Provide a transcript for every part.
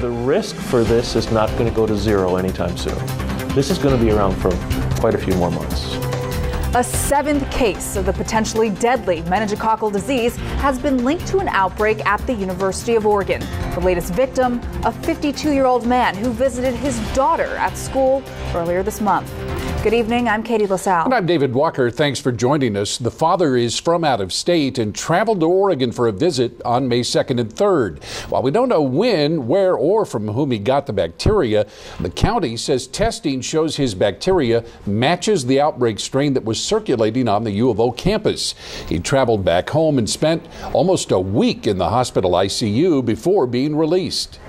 The risk for this is not going to go to zero anytime soon. This is going to be around for quite a few more months. A seventh case of the potentially deadly meningococcal disease has been linked to an outbreak at the University of Oregon. The latest victim, a 52-year-old man who visited his daughter at school earlier this month. Good evening, I'm Katie LaSalle. And I'm David Walker. Thanks for joining us. The father is from out of state and traveled to Oregon for a visit on May 2nd and 3rd. While we don't know when, where, or from whom he got the bacteria, the county says testing shows his bacteria matches the outbreak strain that was circulating on the U of O campus. He traveled back home and spent almost a week in the hospital ICU before being released.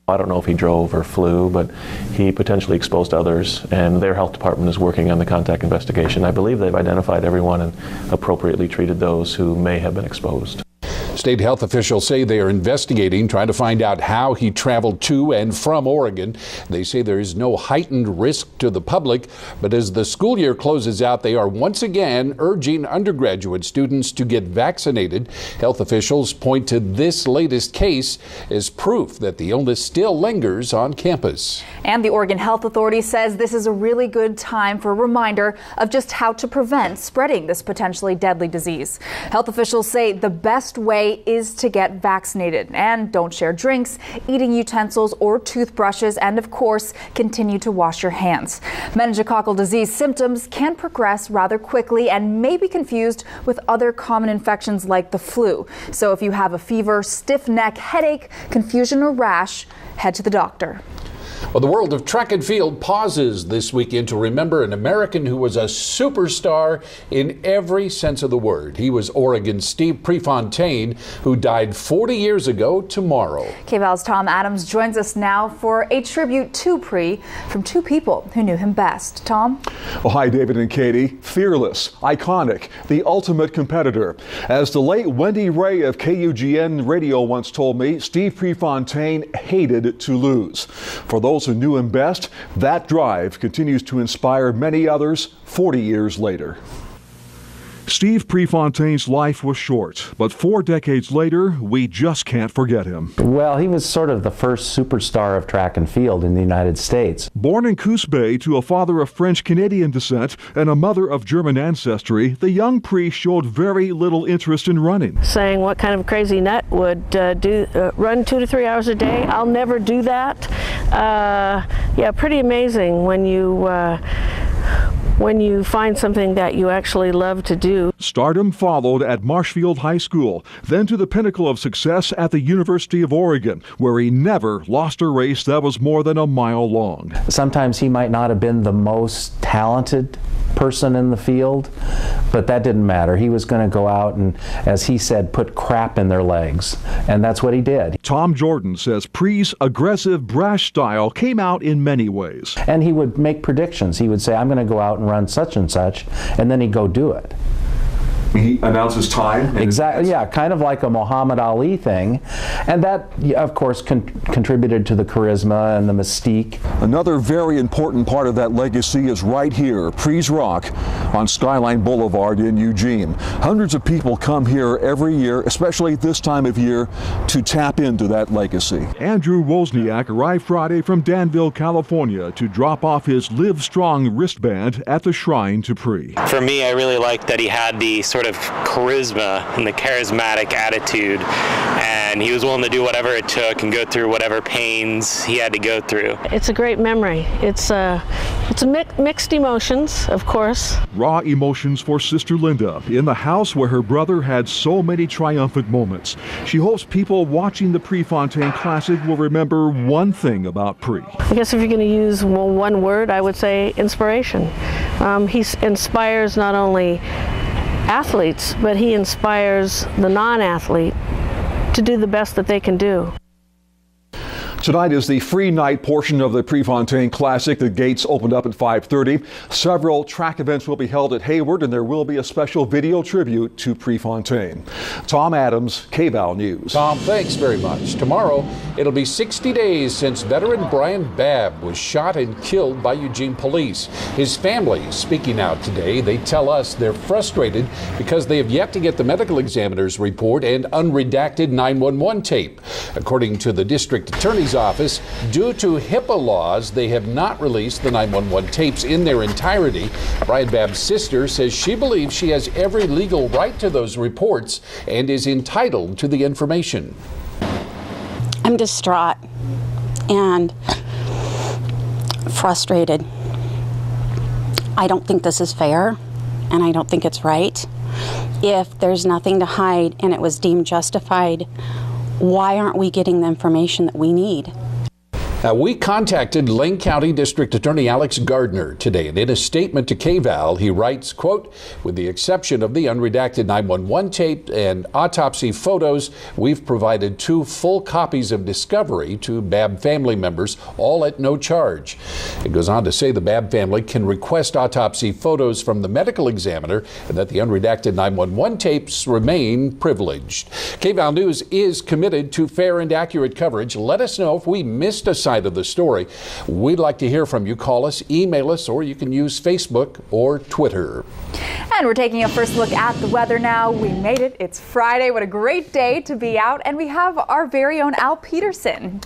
I don't know if he drove or flew, but he potentially exposed others, and their health department is working on the contact investigation. I believe they've identified everyone and appropriately treated those who may have been exposed. State health officials say they are investigating, trying to find out how he traveled to and from Oregon. They say there is no heightened risk to the public, but as the school year closes out, they are once again urging undergraduate students to get vaccinated. Health officials point to this latest case as proof that the illness still lingers on campus. And the Oregon Health Authority says this is a really good time for a reminder of just how to prevent spreading this potentially deadly disease. Health officials say the best way is to get vaccinated, and don't share drinks, eating utensils, or toothbrushes, and of course continue to wash your hands. Meningococcal disease symptoms can progress rather quickly and may be confused with other common infections like the flu. So if you have a fever, stiff neck, headache, confusion, or rash, head to the doctor. Well, the world of track and field pauses this weekend to remember an American who was a superstar in every sense of the word. He was Oregon's Steve Prefontaine, who died 40 years ago tomorrow. KVAL's Tom Adams joins us now for a tribute to Pre from two people who knew him best. Tom? Well, hi, David and Katie. Fearless, iconic, the ultimate competitor. As the late Wendy Ray of KUGN Radio once told me, Steve Prefontaine hated to lose. For those who knew him best, that drive continues to inspire many others 40 years later. Steve Prefontaine's life was short, but 4 decades later, we just can't forget him. Well, he was sort of the first superstar of track and field in the United States. Born in Coos Bay to a father of French-Canadian descent and a mother of German ancestry, the young Pre showed very little interest in running. Saying what kind of a crazy nut would run 2 to 3 hours a day. I'll never do that. Yeah, pretty amazing when you find something that you actually love to do. Stardom followed at Marshfield High School, then to the pinnacle of success at the University of Oregon, where he never lost a race that was more than a mile long. Sometimes he might not have been the most talented person in the field, but that didn't matter. He was going to go out and, as he said, put crap in their legs, and that's what he did. Tom Jordan says Pre's aggressive, brash style came out in many ways. And he would make predictions. He would say, I'm going to go out and run such and such, and then he'd go do it. He announces time. Exactly, yeah, kind of like a Muhammad Ali thing. And that, of course, contributed to the charisma and the mystique. Another very important part of that legacy is right here, Pre's Rock on Skyline Boulevard in Eugene. Hundreds of people come here every year, especially this time of year, to tap into that legacy. Andrew Wozniak arrived Friday from Danville, California to drop off his Live Strong wristband at the shrine to Pre. For me, I really liked that he had the sort of charisma and the charismatic attitude, and he was willing to do whatever it took and go through whatever pains he had to go through. It's a great memory. It's mixed emotions, of course. Raw emotions for Sister Linda in the house where her brother had so many triumphant moments. She hopes people watching the Prefontaine Classic will remember one thing about Pre. I guess if you're going to use one word, I would say inspiration. He inspires not only athletes, but he inspires the non-athlete to do the best that they can do. Tonight is the free night portion of the Prefontaine Classic. The gates opened up at 5:30. Several track events will be held at Hayward, and there will be a special video tribute to Prefontaine. Tom Adams, KVAL News. Tom, thanks very much. Tomorrow, it'll be 60 days since veteran Brian Babb was shot and killed by Eugene police. His family is speaking out today. They tell us they're frustrated because they have yet to get the medical examiner's report and unredacted 911 tape. According to the district attorney's office, due to HIPAA laws, they have not released the 911 tapes in their entirety. Brian Babb's sister says she believes she has every legal right to those reports and is entitled to the information. I'm distraught and frustrated. I don't think this is fair, and I don't think it's right. If there's nothing to hide and it was deemed justified, why aren't we getting the information that we need? We contacted Lane County District Attorney Alex Gardner today, and in a statement to KVAL, he writes, quote, "With the exception of the unredacted 911 tape and autopsy photos, we've provided 2 full copies of discovery to Babb family members, all at no charge." It goes on to say the Babb family can request autopsy photos from the medical examiner and that the unredacted 911 tapes remain privileged. KVAL News is committed to fair and accurate coverage. Let us know if we missed a side of the story. We'd like to hear from you. Call us, email us, or you can use Facebook or Twitter. And we're taking a first look at the weather now. We made it. It's Friday. What a great day to be out. And we have our very own Al Peterson.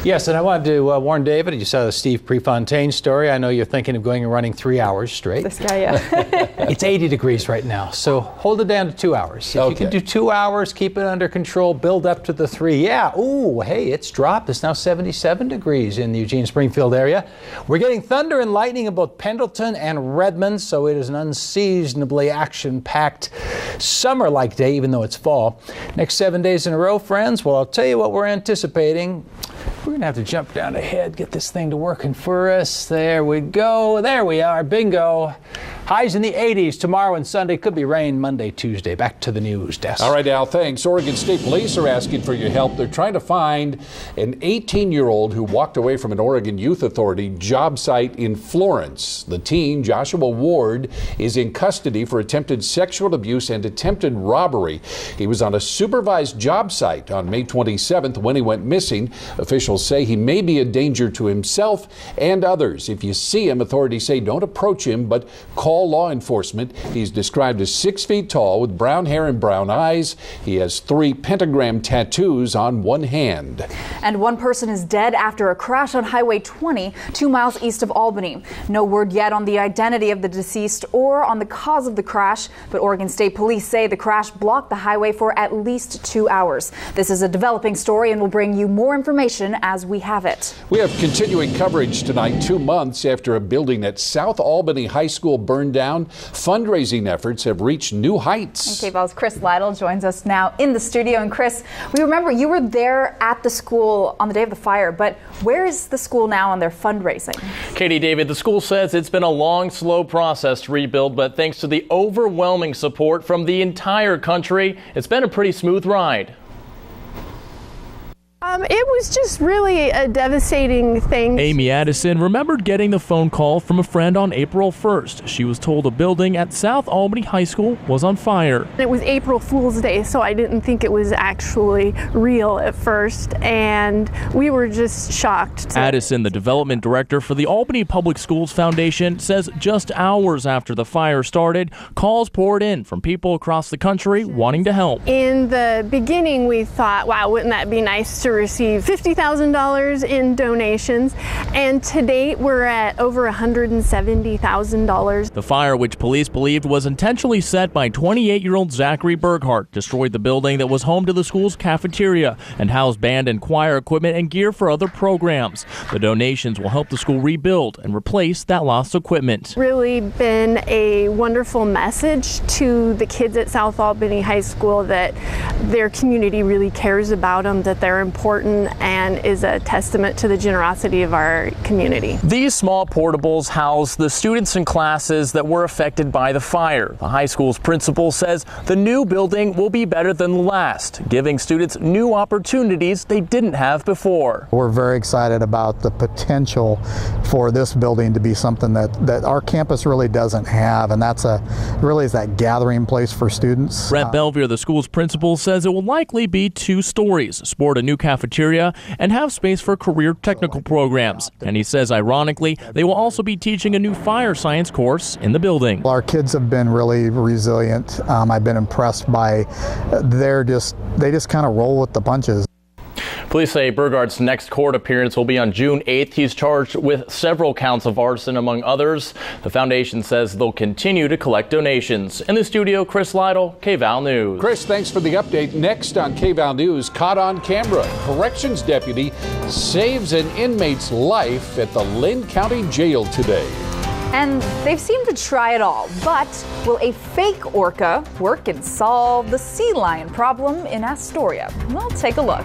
Yes, and I wanted to warn David, you saw the Steve Prefontaine story. I know you're thinking of going and running 3 hours straight. This guy, yeah. It's 80 degrees right now, so hold it down to 2 hours. If you can do 2 hours, keep it under control, build up to the 3. Yeah, ooh, hey, it's dropped. It's now 77 degrees in the Eugene-Springfield area. We're getting thunder and lightning in both Pendleton and Redmond, so it is an unseasonably action-packed summer-like day, even though it's fall. Next 7 days in a row, friends, well, I'll tell you what we're anticipating. We're going to have to jump down ahead, get this thing to working for us. There we go. There we are. Bingo. Highs in the 80s tomorrow and Sunday. Could be rain Monday, Tuesday. Back to the news desk. All right, Al, thanks. Oregon State Police are asking for your help. They're trying to find an 18-year-old who walked away from an Oregon Youth Authority job site in Florence. The teen, Joshua Ward, is in custody for attempted sexual abuse and attempted robbery. He was on a supervised job site on May 27th when he went missing. Officials say he may be a danger to himself and others. If you see him, authorities say don't approach him, but call law enforcement. He's described as 6 feet tall with brown hair and brown eyes. He has 3 pentagram tattoos on one hand. And one person is dead after a crash on Highway 20, 2 miles east of Albany. No word yet on the identity of the deceased or on the cause of the crash, but Oregon State Police say the crash blocked the highway for at least 2 hours. This is a developing story and we'll bring you more information as we have it. We have continuing coverage tonight, 2 months after a building at South Albany High School burned down. Fundraising efforts have reached new heights. And KVAL's Chris Lytle joins us now in the studio. And Chris, we remember you were there at the school on the day of the fire, but where is the school now on their fundraising? Katie, David, the school says it's been a long, slow process to rebuild, but thanks to the overwhelming support from the entire country, it's been a pretty smooth ride. It was just really a devastating thing. Amy Addison remembered getting the phone call from a friend on April 1st. She was told a building at South Albany High School was on fire. It was April Fool's Day, so I didn't think it was actually real at first, and we were just shocked. Addison, the development director for the Albany Public Schools Foundation, says just hours after the fire started, calls poured in from people across the country wanting to help. In the beginning, we thought, wow, wouldn't that be nice to receive $50,000 in donations, and to date we're at over $170,000. The fire, which police believed was intentionally set by 28-year-old Zachary Berghart, destroyed the building that was home to the school's cafeteria and housed band and choir equipment and gear for other programs. The donations will help the school rebuild and replace that lost equipment. Really been a wonderful message to the kids at South Albany High School that their community really cares about them, that they're important important and is a testament to the generosity of our community. These small portables house the students and classes that were affected by the fire. The high school's principal says the new building will be better than the last, giving students new opportunities they didn't have before. We're very excited about the potential for this building to be something that our campus really doesn't have, and that's really is that gathering place for students. Brett Belvier, the school's principal, says it will likely be 2 stories, sport a new cafeteria, and have space for career technical programs. And he says, ironically, they will also be teaching a new fire science course in the building. Our kids have been really resilient. I've been impressed by they just kind of roll with the punches. Police say Burgard's next court appearance will be on June 8th. He's charged with several counts of arson, among others. The foundation says they'll continue to collect donations. In the studio, Chris Lytle, KVAL News. Chris, thanks for the update. Next on KVAL News, caught on camera. Corrections deputy saves an inmate's life at the Lynn County Jail today. And they've seemed to try it all, but will a fake orca work and solve the sea lion problem in Astoria? Well, take a look.